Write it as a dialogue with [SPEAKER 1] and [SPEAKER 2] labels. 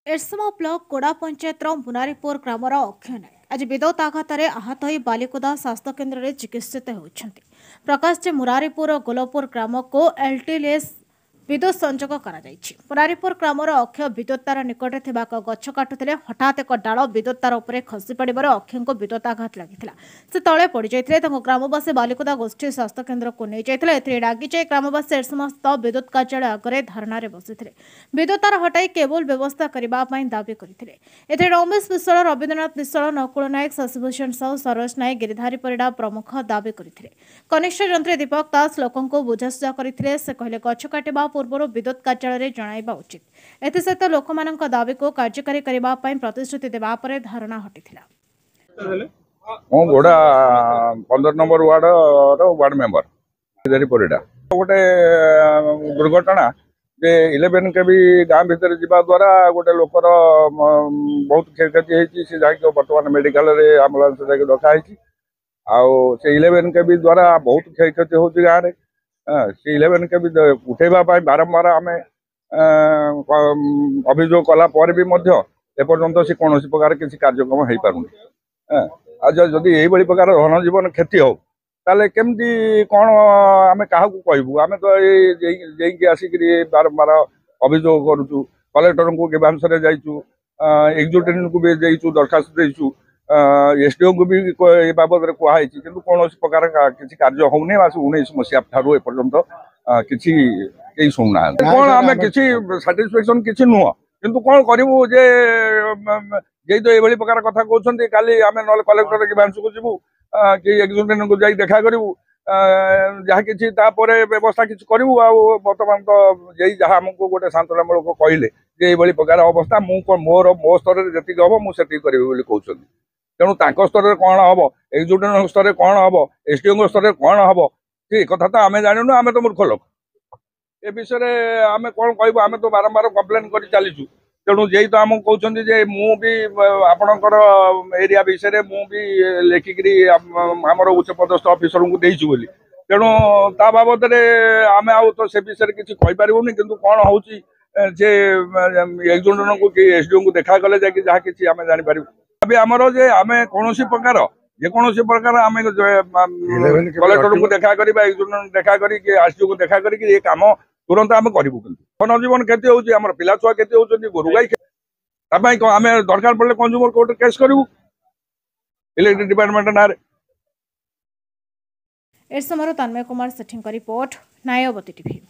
[SPEAKER 1] एरसमा block कोड़ा panchayat मुनारीपुर grammar Akshay नायक आज विद्युत आघात आहत हो बालिकुदा स्वास्थ्य केन्द्र में चिकित्सित होती। प्रकाश मुरारीपुर गोलपुर ग्राम को एलटीएस विद्युत संजोग मुरारीपुर ग्रामर अक्षय विद्युत तार निकट एक गछ काटुले हठात एक डाल विद्युत तार उपर खसी पड़े अक्षय को विद्युत आघात लगी से तले पड़ जाते ग्रामवासी बालिकुदा गोष्ठी स्वास्थ्य केन्द्र को नहीं जाते रागी जाई ग्रामवासी एरसमस्त विद्युत कार्यालय आगे धारणार बसी विद्युत तार हटाई केबल व्यवस्था करने दावी करते रमेश विश्वाल रवीन्द्रनाथ विश्वाल नकुल नायक शशिभूषण साहू सरोज नायक गिरिधारी परिड़ा प्रमुख दावी करते कनिष्ठ जंत्री दीपक दास लोकों बुझासुझा करते से कहले गछ काटिबा पूर्व विद्युत कार्यालय जणाइबा उचित एसत लोक दावी को कार्यकारी करने प्रतिश्रुति देवा धारणा हटिथिला।
[SPEAKER 2] मो गोड़ा 15 number ward member Giridhari Parida गोटे दुर्घटना जे 11 के भी गाँ भितर जीवा द्वारा गोटे लोकर बहुत क्षयक्षति होती से जाके बर्तमान मेडिकल आम्बुलांस जाके डकाई से 11 के भी द्वारा बहुत क्षयक्षति होती गाँव में से 11 के भी उठेबा बारंबार आम अभियोग कलापर भी एपर्यंत से कौन प्रकार किसी कार्यक्रम हो पार आज जदि यही प्रकार धन जीवन क्षति हो ताले केमती कौन आम क्या कहूँ आम तो ये आसिक बारंबार अभियोग करुचु कलेक्टर को गेवांश जाइचु एक्जिक्यूटिव को भी जाइचु दरखास्त देचु एसडीओ को भी ये बाबद कहुई कि कौन प्रकार किसी कार्य होने 19 मसीहा ठार एपर्यंत किसी शुणुना कौन आम कि साटिस्फेक्शन किसी नुह किंतु कौन करूँ जे तो ये प्रकार कथा कहते काली आम ना कलेक्टर गेवांश को जीवु कि एक्जिक्यूटिव को जाई देखा करूँ जहाँ कि व्यवस्था किसी करूँ बर्तमान तो यही जहाँ आमको गोटे सांत्वनामूलक कहले ये प्रकार अवस्था मोर मो स्तर जी हम मुझे करी कहते तेणु स्तर में कौन हम एक्जिक्यूटिव स्तर में कौन हम एसडीओ स्तर में कौन हम ये कथा तो आम जानू आम तो मूर्ख लोक ए विषय आम कौन कहूँ आम तो बारंबार कम्प्लेन कर चलीचु तेणु यही तो आमको कहते मुझे आपणकर एरिया विषय मुझे लिखिकी आमर उच्च पदस्थ अफिसर को देचु बोली तेणु ता बाबद आम आउ तो से विषय किसी कहींपारूनी कि कौन हो एक्जिक्यूटिव को कि एसडीओ को देखा गले जहाँ कि आम जापर अभी आमर जे आम कौन प्रकार जेकोसी प्रकार आम कलेक्टर को देखा एक्जिक्यूटिव देखा आरटीओ को देखा ये कम तुरंत आम करूँ धन जीवन क्षति होमर पिला छुआ क्षति होती गोरु गाई आम दरकार पड़े कंज्यूमर कोर्ट केस करूँ इलेक्ट्रिक डिपार्टमेंट ना
[SPEAKER 1] एरसमार तन्मय कुमार सेठी रिपोर्ट नायवती टीवी।